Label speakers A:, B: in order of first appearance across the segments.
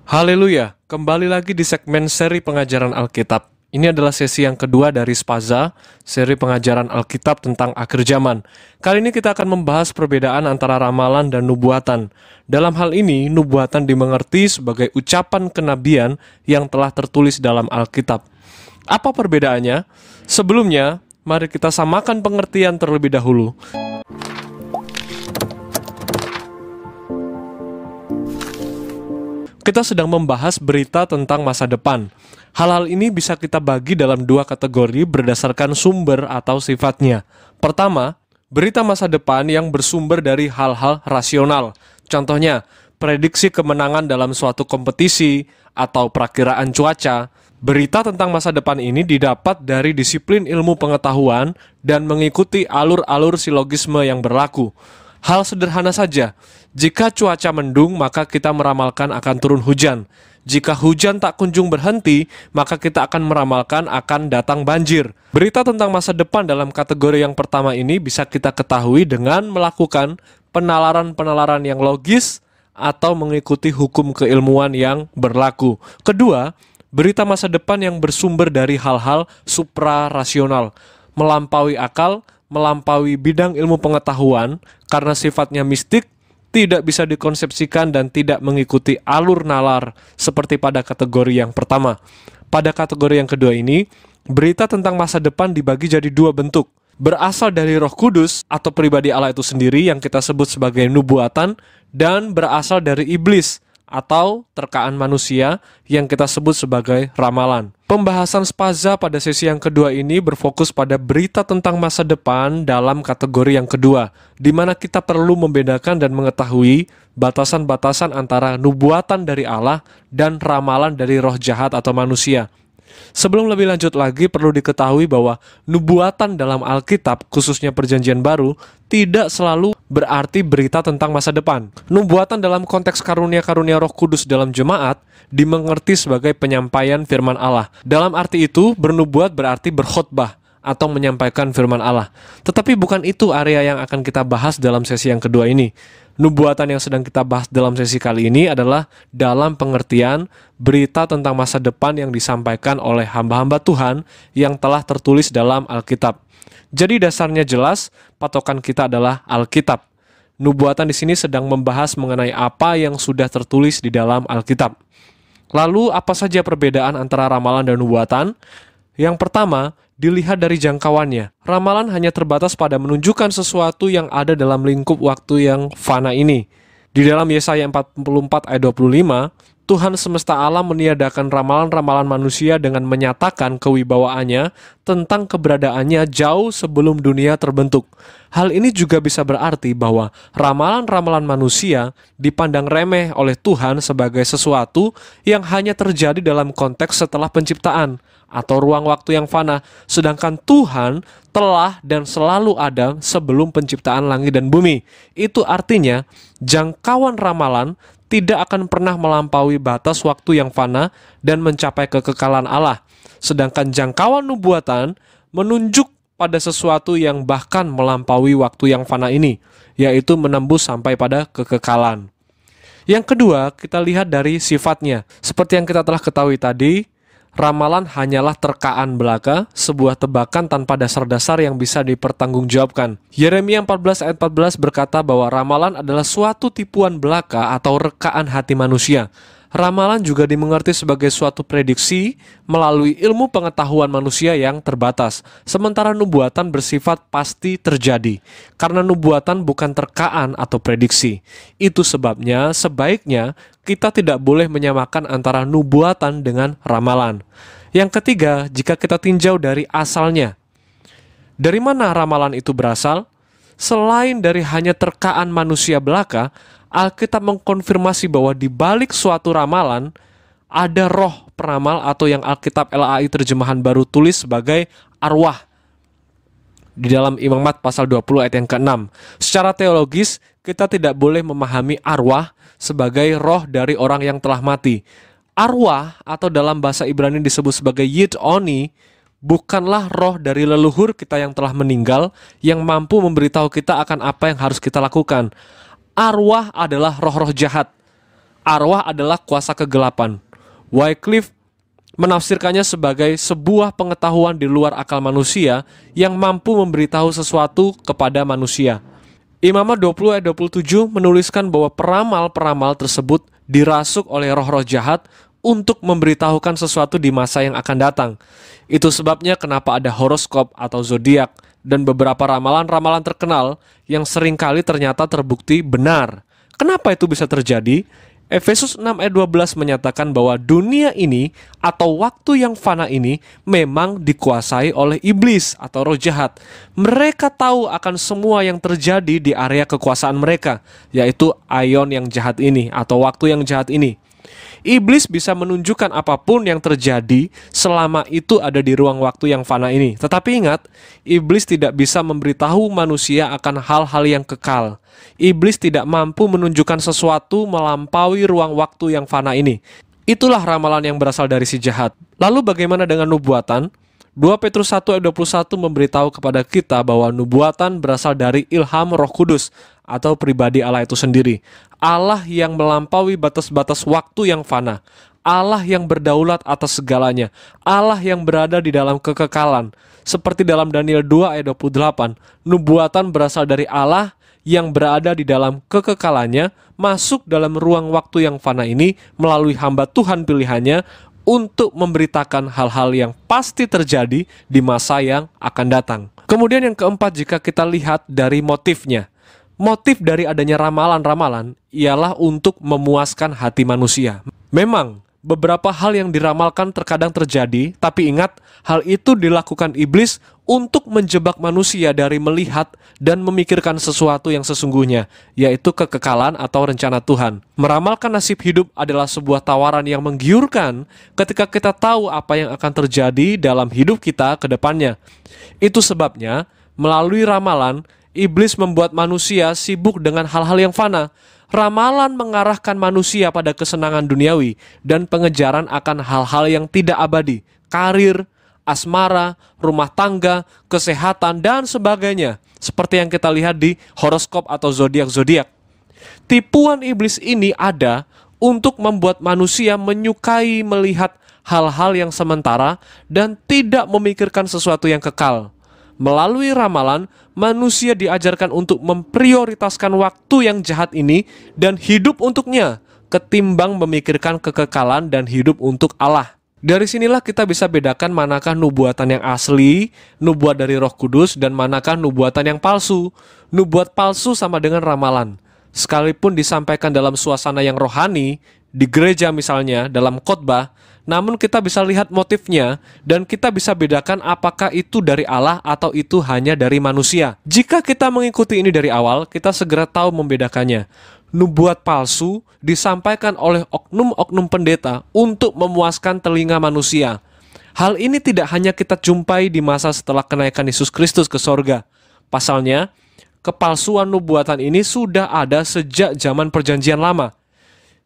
A: Haleluya, kembali lagi di segmen seri pengajaran Alkitab. Ini adalah sesi yang kedua dari Spaza, seri pengajaran Alkitab tentang akhir zaman. Kali ini kita akan membahas perbedaan antara ramalan dan nubuatan. Dalam hal ini, nubuatan dimengerti sebagai ucapan kenabian yang telah tertulis dalam Alkitab. Apa perbedaannya? Sebelumnya, mari kita samakan pengertian terlebih dahulu. Kita sedang membahas berita tentang masa depan. Hal-hal ini bisa kita bagi dalam dua kategori berdasarkan sumber atau sifatnya. Pertama, berita masa depan yang bersumber dari hal-hal rasional. Contohnya, prediksi kemenangan dalam suatu kompetisi atau perakiraan cuaca. Berita tentang masa depan ini didapat dari disiplin ilmu pengetahuan dan mengikuti alur-alur silogisme yang berlaku. Hal sederhana saja, jika cuaca mendung maka kita meramalkan akan turun hujan. Jika hujan tak kunjung berhenti, maka kita akan meramalkan akan datang banjir. Berita tentang masa depan dalam kategori yang pertama ini bisa kita ketahui dengan melakukan penalaran-penalaran yang logis atau mengikuti hukum keilmuan yang berlaku. Kedua, berita masa depan yang bersumber dari hal-hal suprarasional, melampaui akal, melampaui bidang ilmu pengetahuan, karena sifatnya mistik, tidak bisa dikonsepsikan dan tidak mengikuti alur nalar seperti pada kategori yang pertama. Pada kategori yang kedua ini, berita tentang masa depan dibagi jadi dua bentuk. Berasal dari Roh Kudus atau pribadi Allah itu sendiri yang kita sebut sebagai nubuatan, dan berasal dari iblis atau terkaan manusia yang kita sebut sebagai ramalan. Pembahasan Spaza pada sesi yang kedua ini berfokus pada berita tentang masa depan dalam kategori yang kedua, di mana kita perlu membedakan dan mengetahui batasan-batasan antara nubuatan dari Allah dan ramalan dari roh jahat atau manusia. Sebelum lebih lanjut lagi, perlu diketahui bahwa nubuatan dalam Alkitab, khususnya Perjanjian Baru, tidak selalu berarti berita tentang masa depan. Nubuatan dalam konteks karunia-karunia Roh Kudus dalam jemaat dimengerti sebagai penyampaian firman Allah. Dalam arti itu, bernubuat berarti berkhotbah atau menyampaikan firman Allah. Tetapi bukan itu area yang akan kita bahas dalam sesi yang kedua ini. Nubuatan yang sedang kita bahas dalam sesi kali ini adalah dalam pengertian berita tentang masa depan yang disampaikan oleh hamba-hamba Tuhan yang telah tertulis dalam Alkitab. Jadi dasarnya jelas, patokan kita adalah Alkitab. Nubuatan di sini sedang membahas mengenai apa yang sudah tertulis di dalam Alkitab. Lalu apa saja perbedaan antara ramalan dan nubuatan? Yang pertama, dilihat dari jangkauannya. Ramalan hanya terbatas pada menunjukkan sesuatu yang ada dalam lingkup waktu yang fana ini. Di dalam Yesaya 44 ayat 25, Tuhan semesta alam meniadakan ramalan-ramalan manusia dengan menyatakan kewibawaannya tentang keberadaannya jauh sebelum dunia terbentuk. Hal ini juga bisa berarti bahwa ramalan-ramalan manusia dipandang remeh oleh Tuhan sebagai sesuatu yang hanya terjadi dalam konteks setelah penciptaan atau ruang waktu yang fana, sedangkan Tuhan telah dan selalu ada sebelum penciptaan langit dan bumi. Itu artinya jangkauan ramalan tidak akan pernah melampaui batas waktu yang fana dan mencapai kekekalan Allah. Sedangkan jangkauan nubuatan menunjuk pada sesuatu yang bahkan melampaui waktu yang fana ini, yaitu menembus sampai pada kekekalan. Yang kedua, kita lihat dari sifatnya. Seperti yang kita telah ketahui tadi, ramalan hanyalah terkaan belaka, sebuah tebakan tanpa dasar-dasar yang bisa dipertanggungjawabkan. Yeremia 14 ayat 14 berkata bahwa ramalan adalah suatu tipuan belaka atau rekaan hati manusia. Ramalan juga dimengerti sebagai suatu prediksi melalui ilmu pengetahuan manusia yang terbatas. Sementara nubuatan bersifat pasti terjadi, karena nubuatan bukan terkaan atau prediksi. Itu sebabnya sebaiknya kita tidak boleh menyamakan antara nubuatan dengan ramalan. Yang ketiga, jika kita tinjau dari asalnya. Dari mana ramalan itu berasal? Selain dari hanya terkaan manusia belaka, Alkitab mengkonfirmasi bahwa di balik suatu ramalan ada roh peramal atau yang Alkitab LAI terjemahan baru tulis sebagai arwah. Di dalam Imamat pasal 20 ayat yang ke-6. Secara teologis, kita tidak boleh memahami arwah sebagai roh dari orang yang telah mati. Arwah atau dalam bahasa Ibrani disebut sebagai yid oni bukanlah roh dari leluhur kita yang telah meninggal yang mampu memberitahu kita akan apa yang harus kita lakukan. Arwah adalah roh-roh jahat. Arwah adalah kuasa kegelapan. Wycliffe menafsirkannya sebagai sebuah pengetahuan di luar akal manusia yang mampu memberitahu sesuatu kepada manusia. Imamat 20 ayat 27 menuliskan bahwa peramal-peramal tersebut dirasuk oleh roh-roh jahat untuk memberitahukan sesuatu di masa yang akan datang. Itu sebabnya kenapa ada horoskop atau zodiak dan beberapa ramalan-ramalan terkenal yang seringkali ternyata terbukti benar. Kenapa itu bisa terjadi? Efesus 6 ayat 12 menyatakan bahwa dunia ini atau waktu yang fana ini memang dikuasai oleh iblis atau roh jahat. Mereka tahu akan semua yang terjadi di area kekuasaan mereka, yaitu aion yang jahat ini atau waktu yang jahat ini. Iblis bisa menunjukkan apapun yang terjadi selama itu ada di ruang waktu yang fana ini. Tetapi ingat, iblis tidak bisa memberitahu manusia akan hal-hal yang kekal. Iblis tidak mampu menunjukkan sesuatu melampaui ruang waktu yang fana ini. Itulah ramalan yang berasal dari si jahat. Lalu bagaimana dengan nubuatan? 2 Petrus 1 ayat 21 memberitahu kepada kita bahwa nubuatan berasal dari ilham Roh Kudus atau pribadi Allah itu sendiri. Allah yang melampaui batas-batas waktu yang fana. Allah yang berdaulat atas segalanya. Allah yang berada di dalam kekekalan. Seperti dalam Daniel 2 ayat 28, nubuatan berasal dari Allah yang berada di dalam kekekalannya, masuk dalam ruang waktu yang fana ini melalui hamba Tuhan pilihannya untuk memberitakan hal-hal yang pasti terjadi di masa yang akan datang. Kemudian yang keempat, jika kita lihat dari motifnya. Motif dari adanya ramalan-ramalan ialah untuk memuaskan hati manusia. Memang, beberapa hal yang diramalkan terkadang terjadi, tapi ingat, hal itu dilakukan iblis untuk menjebak manusia dari melihat dan memikirkan sesuatu yang sesungguhnya, yaitu kekekalan atau rencana Tuhan. Meramalkan nasib hidup adalah sebuah tawaran yang menggiurkan ketika kita tahu apa yang akan terjadi dalam hidup kita ke depannya. Itu sebabnya, melalui ramalan, iblis membuat manusia sibuk dengan hal-hal yang fana. Ramalan mengarahkan manusia pada kesenangan duniawi dan pengejaran akan hal-hal yang tidak abadi, karir, asmara, rumah tangga, kesehatan, dan sebagainya. Seperti yang kita lihat di horoskop atau zodiak-zodiak. Tipuan iblis ini ada untuk membuat manusia menyukai melihat hal-hal yang sementara dan tidak memikirkan sesuatu yang kekal. Melalui ramalan, manusia diajarkan untuk memprioritaskan waktu yang jahat ini dan hidup untuknya, ketimbang memikirkan kekekalan dan hidup untuk Allah. Dari sinilah kita bisa bedakan manakah nubuatan yang asli, nubuat dari Roh Kudus, dan manakah nubuatan yang palsu. Nubuat palsu sama dengan ramalan. Sekalipun disampaikan dalam suasana yang rohani, di gereja misalnya, dalam khotbah, namun kita bisa lihat motifnya dan kita bisa bedakan apakah itu dari Allah atau itu hanya dari manusia. Jika kita mengikuti ini dari awal, kita segera tahu membedakannya. Nubuat palsu disampaikan oleh oknum-oknum pendeta untuk memuaskan telinga manusia. Hal ini tidak hanya kita jumpai di masa setelah kenaikan Yesus Kristus ke sorga. Pasalnya, kepalsuan nubuatan ini sudah ada sejak zaman Perjanjian Lama.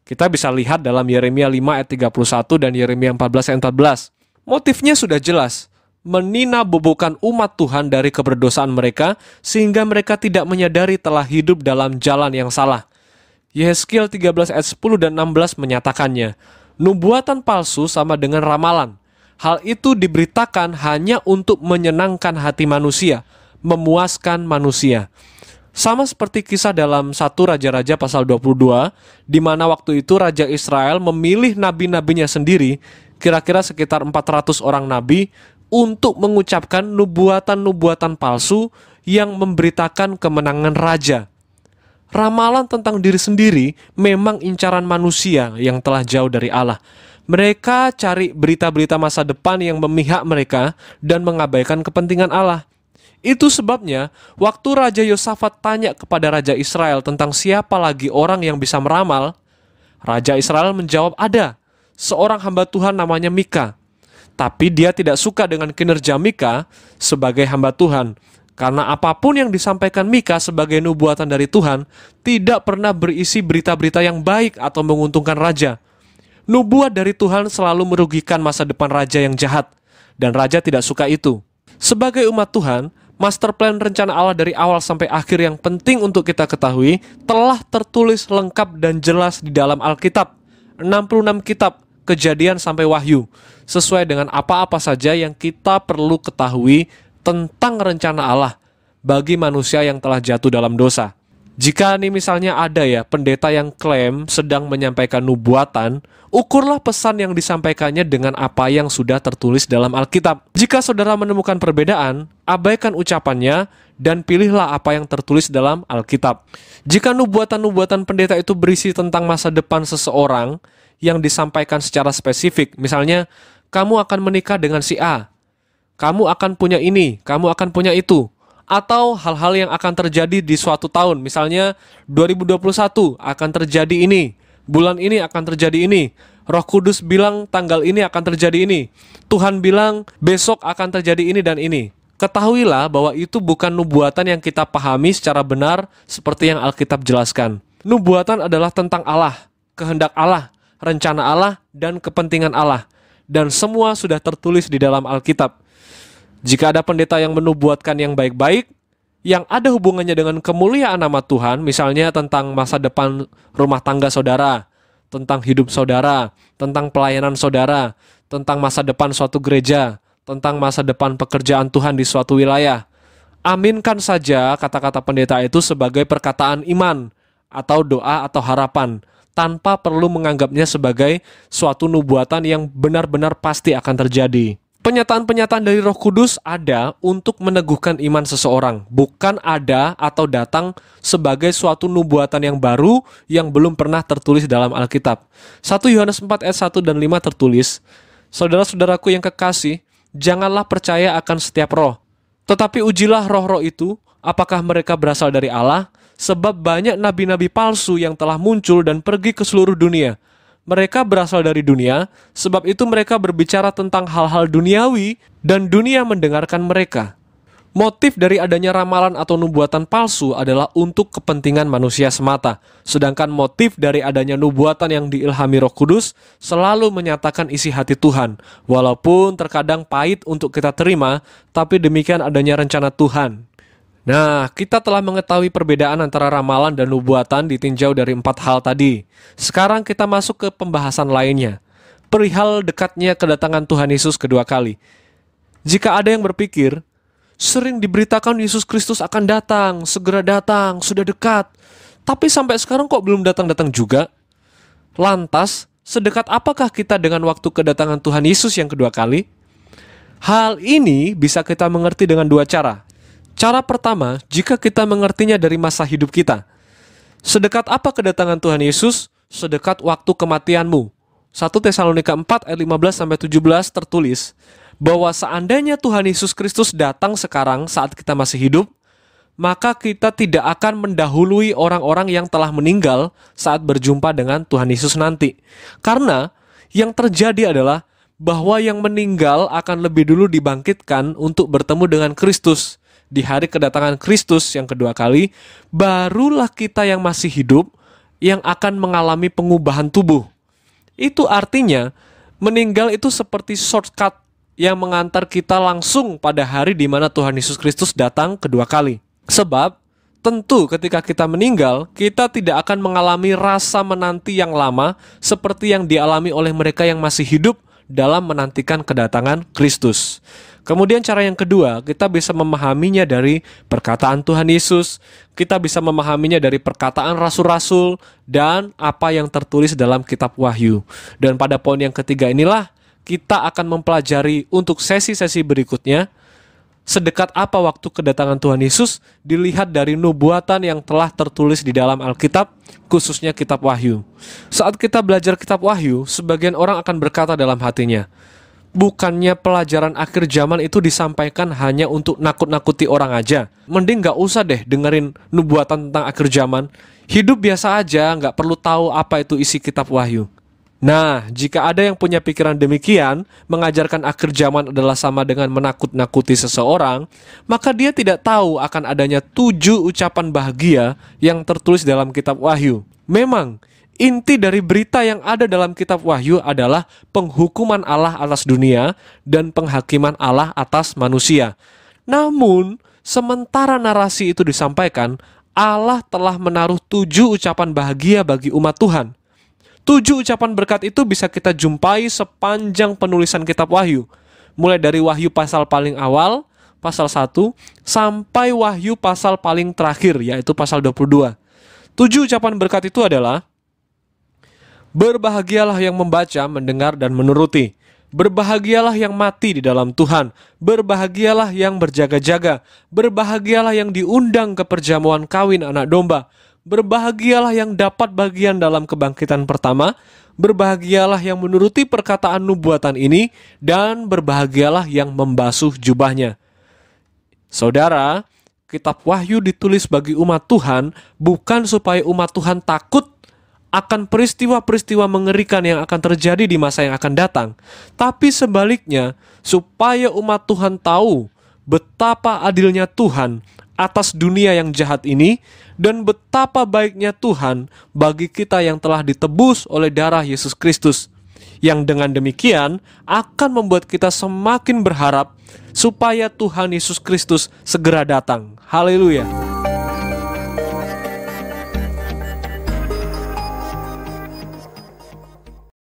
A: Kita bisa lihat dalam Yeremia 5 ayat 31 dan Yeremia 14 ayat 14. Motifnya sudah jelas, meninabobokan umat Tuhan dari keberdosaan mereka sehingga mereka tidak menyadari telah hidup dalam jalan yang salah. Yehezkiel 13 ayat 10 dan 16 menyatakannya, nubuatan palsu sama dengan ramalan. Hal itu diberitakan hanya untuk menyenangkan hati manusia, memuaskan manusia. Sama seperti kisah dalam 1 Raja-Raja pasal 22, di mana waktu itu Raja Israel memilih nabi-nabinya sendiri, kira-kira sekitar 400 orang nabi, untuk mengucapkan nubuatan-nubuatan palsu yang memberitakan kemenangan raja. Ramalan tentang diri sendiri memang incaran manusia yang telah jauh dari Allah. Mereka cari berita-berita masa depan yang memihak mereka dan mengabaikan kepentingan Allah. Itu sebabnya, waktu Raja Yosafat tanya kepada Raja Israel tentang siapa lagi orang yang bisa meramal, Raja Israel menjawab ada, seorang hamba Tuhan namanya Mika. Tapi dia tidak suka dengan kinerja Mika sebagai hamba Tuhan, karena apapun yang disampaikan Mika sebagai nubuatan dari Tuhan, tidak pernah berisi berita-berita yang baik atau menguntungkan raja. Nubuat dari Tuhan selalu merugikan masa depan raja yang jahat, dan raja tidak suka itu. Sebagai umat Tuhan, Master plan rencana Allah dari awal sampai akhir yang penting untuk kita ketahui telah tertulis lengkap dan jelas di dalam Alkitab. 66 kitab, Kejadian sampai Wahyu, sesuai dengan apa-apa saja yang kita perlu ketahui tentang rencana Allah bagi manusia yang telah jatuh dalam dosa. Jika nih misalnya ada ya pendeta yang klaim sedang menyampaikan nubuatan, ukurlah pesan yang disampaikannya dengan apa yang sudah tertulis dalam Alkitab. Jika saudara menemukan perbedaan, abaikan ucapannya dan pilihlah apa yang tertulis dalam Alkitab. Jika nubuatan-nubuatan pendeta itu berisi tentang masa depan seseorang yang disampaikan secara spesifik, misalnya kamu akan menikah dengan si A, kamu akan punya ini, kamu akan punya itu, atau hal-hal yang akan terjadi di suatu tahun, misalnya 2021 akan terjadi ini, bulan ini akan terjadi ini, Roh Kudus bilang tanggal ini akan terjadi ini, Tuhan bilang besok akan terjadi ini dan ini. Ketahuilah bahwa itu bukan nubuatan yang kita pahami secara benar seperti yang Alkitab jelaskan. Nubuatan adalah tentang Allah, kehendak Allah, rencana Allah, dan kepentingan Allah, dan semua sudah tertulis di dalam Alkitab. Jika ada pendeta yang menubuatkan yang baik-baik, yang ada hubungannya dengan kemuliaan nama Tuhan, misalnya tentang masa depan rumah tangga saudara, tentang hidup saudara, tentang pelayanan saudara, tentang masa depan suatu gereja, tentang masa depan pekerjaan Tuhan di suatu wilayah, aminkan saja kata-kata pendeta itu sebagai perkataan iman, atau doa atau harapan, tanpa perlu menganggapnya sebagai suatu nubuatan yang benar-benar pasti akan terjadi. Penyataan-penyataan dari Roh Kudus ada untuk meneguhkan iman seseorang, bukan ada atau datang sebagai suatu nubuatan yang baru yang belum pernah tertulis dalam Alkitab. 1 Yohanes 4 ayat 1 dan 5 tertulis, "Saudara-saudaraku yang kekasih, janganlah percaya akan setiap roh, tetapi ujilah roh-roh itu, apakah mereka berasal dari Allah, sebab banyak nabi-nabi palsu yang telah muncul dan pergi ke seluruh dunia. Mereka berasal dari dunia, sebab itu mereka berbicara tentang hal-hal duniawi dan dunia mendengarkan mereka." Motif dari adanya ramalan atau nubuatan palsu adalah untuk kepentingan manusia semata, sedangkan motif dari adanya nubuatan yang diilhami Roh Kudus selalu menyatakan isi hati Tuhan, walaupun terkadang pahit untuk kita terima, tapi demikian adanya rencana Tuhan. Nah, kita telah mengetahui perbedaan antara ramalan dan nubuatan ditinjau dari 4 hal tadi. Sekarang kita masuk ke pembahasan lainnya, perihal dekatnya kedatangan Tuhan Yesus kedua kali. Jika ada yang berpikir, sering diberitakan Yesus Kristus akan datang, segera datang, sudah dekat, tapi sampai sekarang kok belum datang-datang juga? Lantas, sedekat apakah kita dengan waktu kedatangan Tuhan Yesus yang kedua kali? Hal ini bisa kita mengerti dengan 2 cara. Cara pertama, jika kita mengertinya dari masa hidup kita. Sedekat apa kedatangan Tuhan Yesus? Sedekat waktu kematianmu. 1 Tesalonika 4 ayat 15-17 tertulis bahwa seandainya Tuhan Yesus Kristus datang sekarang saat kita masih hidup, maka kita tidak akan mendahului orang-orang yang telah meninggal saat berjumpa dengan Tuhan Yesus nanti. Karena yang terjadi adalah bahwa yang meninggal akan lebih dulu dibangkitkan untuk bertemu dengan Kristus. Di hari kedatangan Kristus yang kedua kali, barulah kita yang masih hidup yang akan mengalami pengubahan tubuh. Itu artinya, meninggal itu seperti shortcut yang mengantar kita langsung pada hari di mana Tuhan Yesus Kristus datang kedua kali. Sebab, tentu ketika kita meninggal, kita tidak akan mengalami rasa menanti yang lama seperti yang dialami oleh mereka yang masih hidup dalam menantikan kedatangan Kristus. Kemudian cara yang kedua, kita bisa memahaminya dari perkataan Tuhan Yesus, kita bisa memahaminya dari perkataan rasul-rasul, dan apa yang tertulis dalam kitab Wahyu. Dan pada poin yang ketiga inilah, kita akan mempelajari untuk sesi-sesi berikutnya, sedekat apa waktu kedatangan Tuhan Yesus dilihat dari nubuatan yang telah tertulis di dalam Alkitab, khususnya kitab Wahyu. Saat kita belajar kitab Wahyu, sebagian orang akan berkata dalam hatinya, bukannya pelajaran akhir zaman itu disampaikan hanya untuk nakut-nakuti orang aja. Mending gak usah deh dengerin nubuatan tentang akhir zaman. Hidup biasa aja, gak perlu tahu apa itu isi kitab Wahyu. Nah, jika ada yang punya pikiran demikian, mengajarkan akhir zaman adalah sama dengan menakut-nakuti seseorang, maka dia tidak tahu akan adanya 7 ucapan bahagia yang tertulis dalam kitab Wahyu. Memang, inti dari berita yang ada dalam kitab Wahyu adalah penghukuman Allah atas dunia dan penghakiman Allah atas manusia. Namun, sementara narasi itu disampaikan, Allah telah menaruh 7 ucapan bahagia bagi umat Tuhan. 7 ucapan berkat itu bisa kita jumpai sepanjang penulisan kitab Wahyu. Mulai dari Wahyu pasal paling awal, pasal 1, sampai Wahyu pasal paling terakhir, yaitu pasal 22. 7 ucapan berkat itu adalah: berbahagialah yang membaca, mendengar, dan menuruti. Berbahagialah yang mati di dalam Tuhan. Berbahagialah yang berjaga-jaga. Berbahagialah yang diundang ke perjamuan kawin anak domba. Berbahagialah yang dapat bagian dalam kebangkitan pertama. Berbahagialah yang menuruti perkataan nubuatan ini. Dan berbahagialah yang membasuh jubahnya. Saudara, kitab Wahyu ditulis bagi umat Tuhan bukan supaya umat Tuhan takut akan peristiwa-peristiwa mengerikan yang akan terjadi di masa yang akan datang, tapi sebaliknya supaya umat Tuhan tahu betapa adilnya Tuhan atas dunia yang jahat ini dan betapa baiknya Tuhan bagi kita yang telah ditebus oleh darah Yesus Kristus, yang dengan demikian akan membuat kita semakin berharap supaya Tuhan Yesus Kristus segera datang. Haleluya.